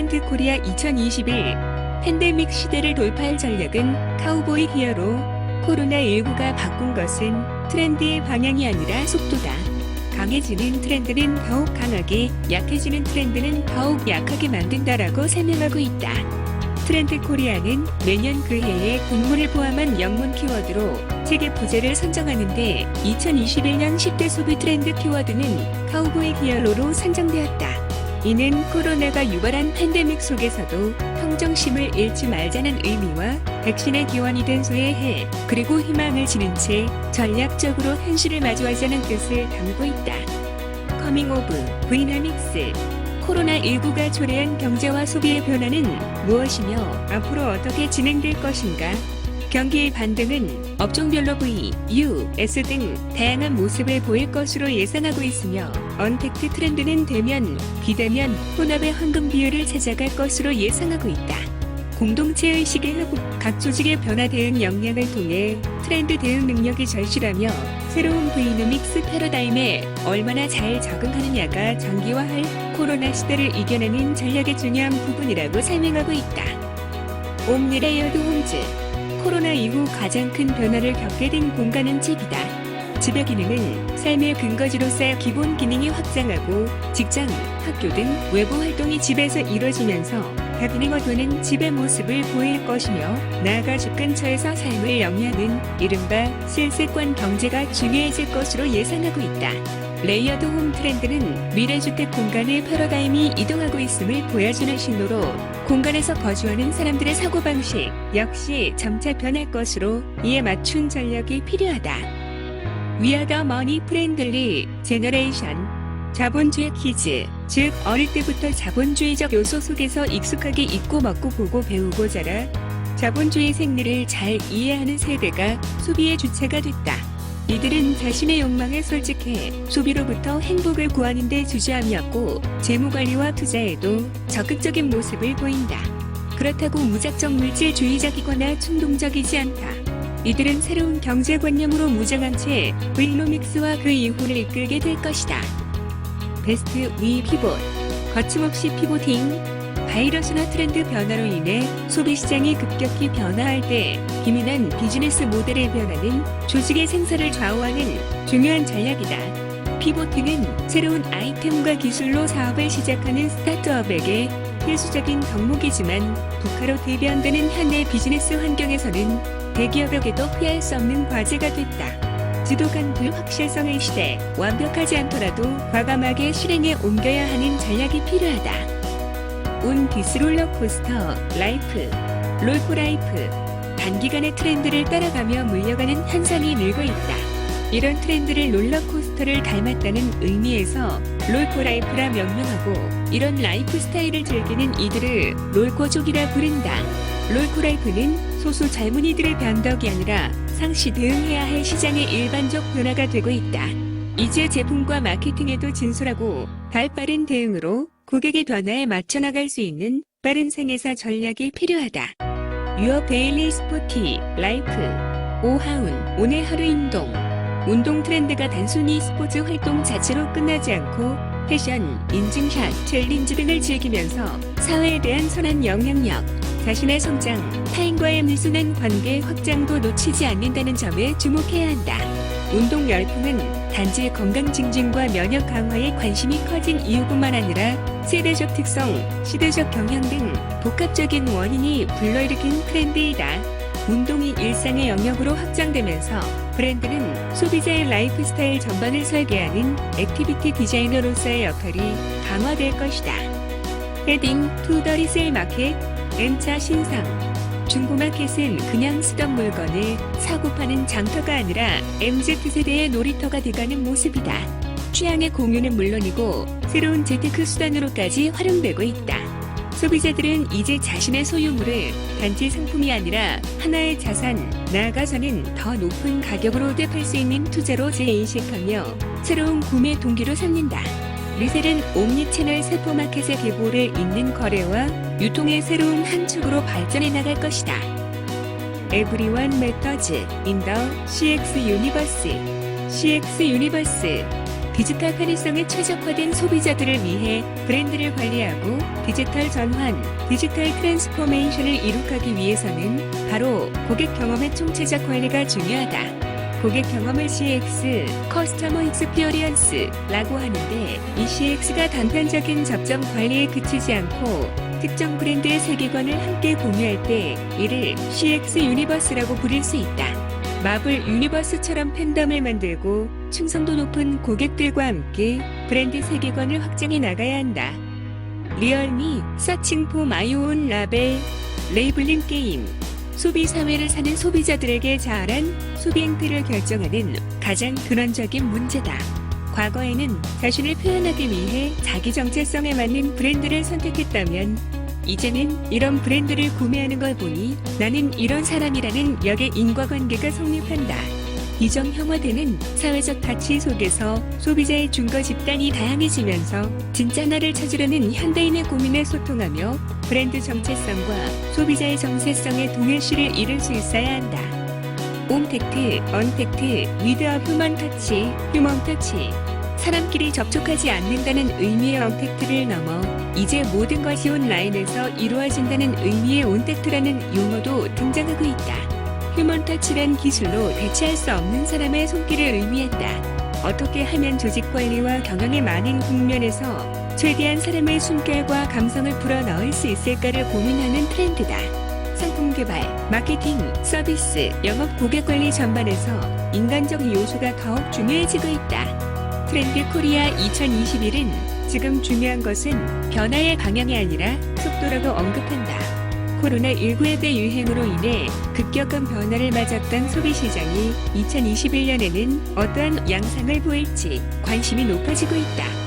트렌드 코리아 2021 팬데믹 시대를 돌파할 전략은 카우보이 히어로. 코로나19가 바꾼 것은 트렌드의 방향이 아니라 속도다. 강해지는 트렌드는 더욱 강하게, 약해지는 트렌드는 더욱 약하게 만든다라고 설명하고 있다. 트렌드 코리아는 매년 그 해의 국문을 포함한 영문 키워드로 세계 부제를 선정하는데 2021년 10대 소비 트렌드 키워드는 카우보이 히어로로 선정되었다. 이는 코로나가 유발한 팬데믹 속에서도 평정심을 잃지 말자는 의미와 백신의 기원이 된 소의 그리고 희망을 지닌 채 전략적으로 현실을 마주하자는 뜻을 담고 있다. 커밍 오브 브이나믹스. 코로나19가 초래한 경제와 소비의 변화는 무엇이며 앞으로 어떻게 진행될 것인가? 경기의 반등은 업종별로 V, U, S 등 다양한 모습을 보일 것으로 예상하고 있으며 언택트 트렌드는 대면, 비대면, 혼합의 황금 비율을 찾아갈 것으로 예상하고 있다. 공동체의식의 회복, 각 조직의 변화 대응 역량을 통해 트렌드 대응 능력이 절실하며 새로운 브이노믹스 패러다임에 얼마나 잘 적응하느냐가 장기화할 코로나 시대를 이겨내는 전략의 중요한 부분이라고 설명하고 있다. 옴니레이어드 홈즈. 코로나 이후 가장 큰 변화를 겪게 된 공간은 집이다. 집의 기능은 삶의 근거지로서 기본 기능이 확장하고 직장, 학교 등 외부 활동이 집에서 이루어지면서 다비닝어도는 집의 모습을 보일 것이며 나아가 집 근처에서 삶을 영위하는 이른바 실세권 경제가 중요해질 것으로 예상하고 있다. 레이어드 홈 트렌드는 미래주택 공간의 패러다임이 이동하고 있음을 보여주는 신호로 공간에서 거주하는 사람들의 사고방식 역시 점차 변할 것으로 이에 맞춘 전략이 필요하다. We are the money friendly generation. 자본주의 퀴즈, 즉 어릴 때부터 자본주의적 요소 속에서 익숙하게 잊고 먹고 보고 배우고 자라 자본주의 생리를 잘 이해하는 세대가 소비의 주체가 됐다. 이들은 자신의 욕망에 솔직해 소비로부터 행복을 구하는 데 주저함이었고 재무관리와 투자에도 적극적인 모습을 보인다. 그렇다고 무작정 물질주의적이거나 충동적이지 않다. 이들은 새로운 경제관념으로 무장한 채 브이노믹스와 그 이후를 이끌게 될 것이다. 베스트 위 피봇. 거침없이 피보팅. 바이러스나 트렌드 변화로 인해 소비시장이 급격히 변화할 때 기민한 비즈니스 모델의 변화는 조직의 생사를 좌우하는 중요한 전략이다. 피보팅은 새로운 아이템과 기술로 사업을 시작하는 스타트업에게 필수적인 덕목이지만 국가로 대변되는 현대 비즈니스 환경에서는 대기업에게도 피할 수 없는 과제가 됐다. 지독한 불확실성의 시대, 완벽하지 않더라도 과감하게 실행에 옮겨야 하는 전략이 필요하다. 온 디스 롤러코스터 라이프. 롤코라이프. 단기간의 트렌드를 따라가며 물려가는 현상이 늘고 있다. 이런 트렌드를 롤러코스터를 닮았다는 의미에서 롤코라이프라 명명하고 이런 라이프 스타일을 즐기는 이들을 롤코족이라 부른다. 롤코라이프는 소수 젊은이들의 변덕이 아니라 상시 대응해야 할 시장의 일반적 변화가 되고 있다. 이제 제품과 마케팅에도 진솔하고 발빠른 대응으로 고객의 변화에 맞춰 나갈 수 있는 빠른 생애사 전략이 필요하다. 유어 데일리 스포티 라이프. 오하운. 오늘 하루 운동 트렌드가 단순히 스포츠 활동 자체로 끝나지 않고 패션, 인증샷, 챌린지 등을 즐기면서 사회에 대한 선한 영향력, 자신의 성장, 타인과의 미순한 관계 확장도 놓치지 않는다는 점에 주목해야 한다. 운동 열풍은 단지 건강 증진과 면역 강화에 관심이 커진 이유뿐만 아니라 세대적 특성, 시대적 경향 등 복합적인 원인이 불러일으킨 트렌드이다. 운동이 일상의 영역으로 확장되면서 브랜드는 소비자의 라이프 스타일 전반을 설계하는 액티비티 디자이너로서의 역할이 강화될 것이다. 헤딩 투 더 리세일 마켓. N차 신상. 중고마켓은 그냥 쓰던 물건을 사고 파는 장터가 아니라 MZ세대의 놀이터가 돼가는 모습이다. 취향의 공유는 물론이고 새로운 재테크 수단으로까지 활용되고 있다. 소비자들은 이제 자신의 소유물을 단지 상품이 아니라 하나의 자산, 나아가서는 더 높은 가격으로 되팔 수 있는 투자로 재인식하며 새로운 구매 동기로 삼는다. 리셀은 옴니채널 세포마켓의 계보를 잇는 거래와 유통의 새로운 한 축으로 발전해 나갈 것이다. Everyone matters in the CX Universe. CX 유니버스. 디지털 편의성에 최적화된 소비자들을 위해 브랜드를 관리하고 디지털 전환, 디지털 트랜스포메이션을 이룩하기 위해서는 바로 고객 경험의 총체적 관리가 중요하다. 고객 경험을 CX, 커스터머 익스피어리언스라고 하는데 이 CX가 단편적인 접점 관리에 그치지 않고 특정 브랜드의 세계관을 함께 공유할 때 이를 CX 유니버스라고 부를 수 있다. 마블 유니버스처럼 팬덤을 만들고 충성도 높은 고객들과 함께 브랜드 세계관을 확장해 나가야 한다. 리얼미, 서칭 포 마이 온 라벨, 레이블링 게임. 소비 사회를 사는 소비자들에게 자활한 소비 행태를 결정하는 가장 근원적인 문제다. 과거에는 자신을 표현하기 위해 자기 정체성에 맞는 브랜드를 선택했다면 이제는 이런 브랜드를 구매하는 걸 보니 나는 이런 사람이라는 역의 인과관계가 성립한다. 비정형화되는 사회적 가치 속에서 소비자의 준거 집단이 다양해지면서 진짜 나를 찾으려는 현대인의 고민에 소통하며 브랜드 정체성과 소비자의 정체성의 동일시를 이룰 수 있어야 한다. 온택트, 언택트, 위드업 휴먼 터치, 휴먼 터치. 사람끼리 접촉하지 않는다는 의미의 언택트를 넘어 이제 모든 것이 온라인에서 이루어진다는 의미의 온택트라는 용어도 등장하고 있다. 휴먼 터치란 기술로 대체할 수 없는 사람의 손길을 의미한다. 어떻게 하면 조직 관리와 경영의 많은 국면에서 최대한 사람의 숨결과 감성을 불어넣을 수 있을까를 고민하는 트렌드다. 상품 개발, 마케팅, 서비스, 영업 고객 관리 전반에서 인간적 요소가 더욱 중요해지고 있다. 트렌드 코리아 2021은 지금 중요한 것은 변화의 방향이 아니라 속도라고 언급한다. 코로나19의 대유행으로 인해 급격한 변화를 맞았던 소비시장이 2021년에는 어떠한 양상을 보일지 관심이 높아지고 있다.